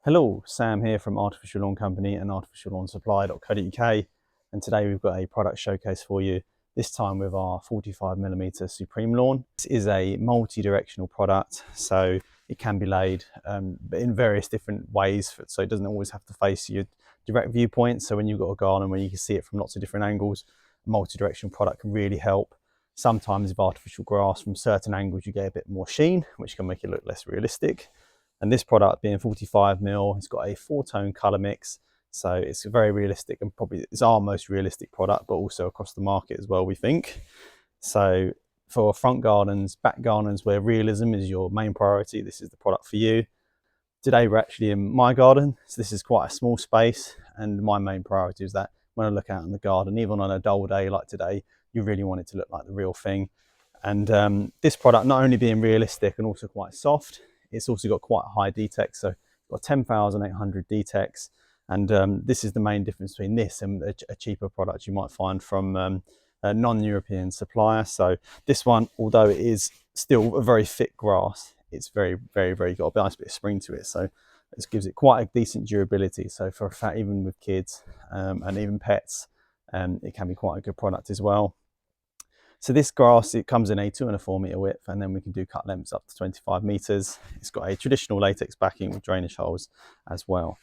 Hello, Sam here from Artificial Lawn Company and artificiallawnsupply.co.uk, and today we've got a product showcase for you, this time with our 45mm Supreme Lawn. This is a multi-directional product, so it can be laid in various different ways, so it doesn't always have to face your direct viewpoint. So when you've got a garden where you can see it from lots of different angles, a multi-directional product can really help. Sometimes with artificial grass, from certain angles you get a bit more sheen, which can make it look less realistic. And this product, being 45mm, it's got a 4-tone colour mix, so it's very realistic, and probably it's our most realistic product, but also across the market as well, we think. So for front gardens, back gardens where realism is your main priority, this is the product for you. Today we're actually in my garden, so this is quite a small space, and my main priority is that when I look out in the garden, even on a dull day like today, you really want it to look like the real thing. And this product, not only being realistic and also quite soft, it's also got quite a high DTEC, so got 10,800 DTECs, and this is the main difference between this and a cheaper product you might find from a non-European supplier. So this one, although it is still a very thick grass, it's very got a nice bit of spring to it, so this gives it quite a decent durability. So for a fact, even with kids and even pets, it can be quite a good product as well. So this grass, it comes in a 2 and a 4 metre width, and then we can do cut lengths up to 25 metres. It's got a traditional latex backing with drainage holes as well.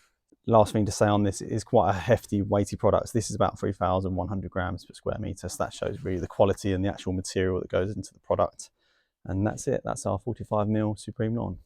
Last thing to say on this, it is quite a hefty, weighty product. So this is about 3,100 grams per square metre. So that shows really the quality and the actual material that goes into the product. And that's it. That's our 45mm Supreme Lawn.